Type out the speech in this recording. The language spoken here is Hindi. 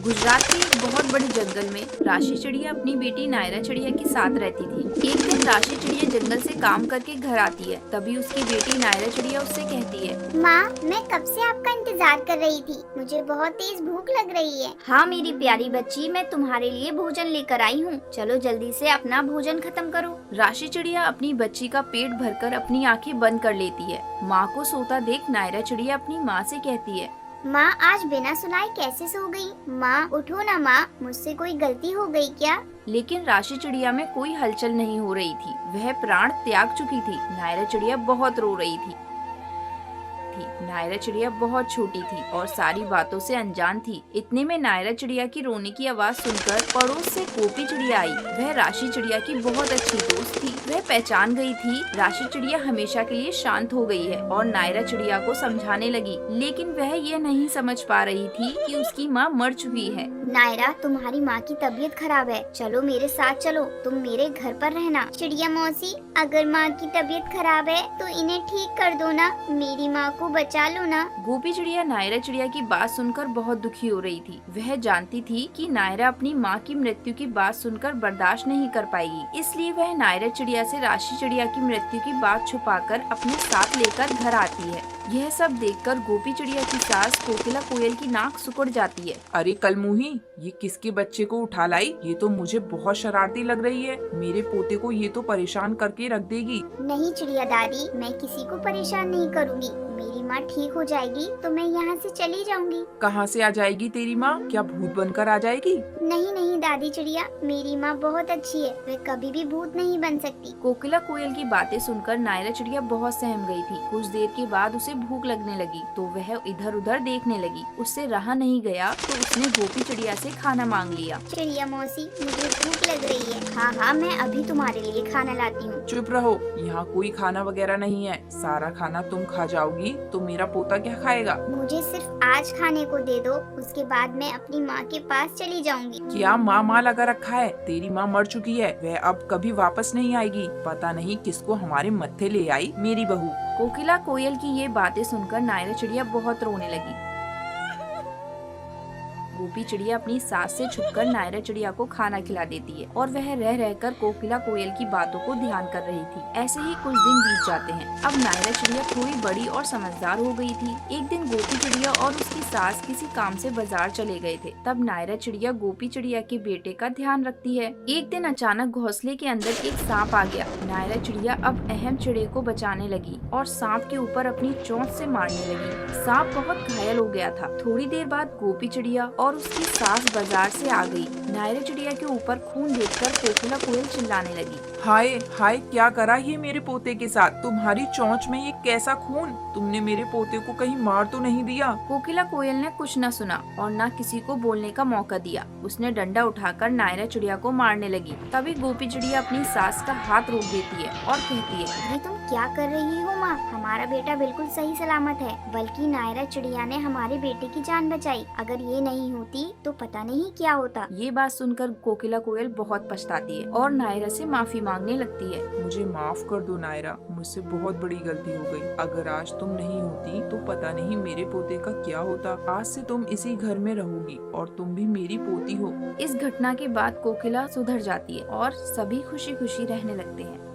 गुजरात के एक बहुत बड़े जंगल में राशि चिड़िया अपनी बेटी नायरा चिड़िया के साथ रहती थी। एक दिन राशि चिड़िया जंगल से काम करके घर आती है। तभी उसकी बेटी नायरा चिड़िया उससे कहती है, माँ, मैं कब से आपका इंतजार कर रही थी। मुझे बहुत तेज भूख लग रही है। हाँ मेरी प्यारी बच्ची, मैं तुम्हारे लिए भोजन लेकर आई हूँ। चलो जल्दी से अपना भोजन खत्म करो। राशि चिड़िया अपनी बच्ची का पेट भरकर अपनी आंखें बंद कर लेती है। माँ को सोता देख नायरा चिड़िया अपनी माँ से कहती है, माँ, आज बिना सुनाए कैसे सो गई। माँ उठो ना माँ, मुझसे कोई गलती हो गई क्या। लेकिन राशि चिड़िया में कोई हलचल नहीं हो रही थी। वह प्राण त्याग चुकी थी। नायरा चिड़िया बहुत रो रही थी। नायरा चिड़िया बहुत छोटी थी और सारी बातों से अनजान थी। इतने में नायरा चिड़िया की रोने की आवाज सुनकर पड़ोस से गोपी चिड़िया आई। वह राशि चिड़िया की बहुत अच्छी दोस्त थी। वह पहचान गई थी राशि चिड़िया हमेशा के लिए शांत हो गई है और नायरा चिड़िया को समझाने लगी। लेकिन वह यह नहीं समझ पा रही थी कि उसकी माँ मर चुकी है। नायरा, तुम्हारी माँ की तबीयत खराब है। चलो मेरे साथ चलो, तुम मेरे घर पर रहना। चिड़िया मौसी, अगर माँ की तबीयत खराब है तो इन्हें ठीक कर दो ना। मेरी माँ को बचा लो ना। गोपी चिड़िया नायरा चिड़िया की बात सुनकर बहुत दुखी हो रही थी। वह जानती थी कि नायरा अपनी माँ की मृत्यु की बात सुनकर बर्दाश्त नहीं कर पाएगी। इसलिए वह नायरा चिड़िया से राशि चिड़िया की मृत्यु की बात छुपाकर अपने साथ लेकर घर आती है। यह सब देखकर गोपी चिड़िया की सास कोकिला कोयल की नाक सिकुड़ जाती है। अरे कलमुही, ये किसके बच्चे को उठा लाई। ये तो मुझे बहुत शरारती लग रही है। मेरे पोते को ये तो परेशान करके रख देगी। नहीं चिड़िया दादी, मैं किसी को परेशान नहीं करूँगी। मेरी माँ ठीक हो जाएगी तो मैं यहाँ से चली जाऊंगी। कहाँ से आ जाएगी तेरी माँ? क्या भूत बनकर आ जाएगी? नहीं नहीं दादी चिड़िया, मेरी माँ बहुत अच्छी है। वह कभी भी भूत नहीं बन सकती। कोकिला कोयल की बातें सुनकर नायरा चिड़िया बहुत सहम गई थी। कुछ देर के बाद उसे भूख लगने लगी तो वह इधर उधर देखने लगी। उससे रहा नहीं गया तो उसने गोपी चिड़िया से खाना मांग लिया। चिड़िया मौसी, मुझे भूख लग रही है। हाँ हाँ, मैं अभी तुम्हारे लिए खाना लाती हूँ। चुप रहो, यहाँ कोई खाना वगैरह नहीं है। सारा खाना तुम खा जाओगी तो मेरा पोता क्या खाएगा? मुझे सिर्फ आज खाने को दे दो, उसके बाद मैं अपनी माँ के पास चली जाऊंगी। क्या माँ लगा रखा है? तेरी माँ मर चुकी है। वह अब कभी वापस नहीं आएगी। पता नहीं किसको हमारे मत्थे ले आई मेरी बहू। कोकिला कोयल की ये बातें सुनकर नायरा चिड़िया बहुत रोने लगी। गोपी चिड़िया अपनी सास से छुपकर नायरा चिड़िया को खाना खिला देती है और वह रह रहकर कोकिला कोयल की बातों को ध्यान कर रही थी। ऐसे ही कुछ दिन बीत जाते हैं। अब नायरा चिड़िया थोड़ी बड़ी और समझदार हो गई थी। एक दिन गोपी चिड़िया और उसकी सास किसी काम से बाजार चले गए थे। तब नायरा चिड़िया गोपी चिड़िया के बेटे का ध्यान रखती है। एक दिन अचानक घोंसले के अंदर एक सांप आ गया। नायरा चिड़िया अब अहम चिड़े को बचाने लगी और सांप के ऊपर अपनी चोंच से मारने लगी। सांप बहुत घायल हो गया था। थोड़ी देर बाद गोपी चिड़िया और उसकी सास बाजार से आ गई। नायरा चिड़िया के ऊपर खून देखकर कोकिला कोयल चिल्लाने लगी, हाय हाय, क्या करा ये मेरे पोते के साथ? तुम्हारी चोंच में ये कैसा खून? तुमने मेरे पोते को कहीं मार तो नहीं दिया? कोकिला कोयल ने कुछ न सुना और न किसी को बोलने का मौका दिया। उसने डंडा उठाकर नायरा चिड़िया को मारने लगी। तभी गोपी चिड़िया अपनी सास का हाथ रोक देती है और कहती है, ये तुम क्या कर रही हो माँ? हमारा बेटा बिल्कुल सही सलामत है। बल्कि नायरा चिड़िया ने हमारे बेटे की जान बचाई। अगर ये नहीं होती तो पता नहीं क्या होता। ये बात सुनकर कोकिला कोयल बहुत पछताती है और नायरा से माफी मांगने लगती है। मुझे माफ कर दो नायरा, मुझसे बहुत बड़ी गलती हो गई। अगर आज तुम नहीं होती तो पता नहीं मेरे पोते का क्या होता। आज से तुम इसी घर में रहोगी और तुम भी मेरी पोती हो। इस घटना के बाद कोकिला सुधर जाती है और सभी खुशी खुशी रहने लगते हैं।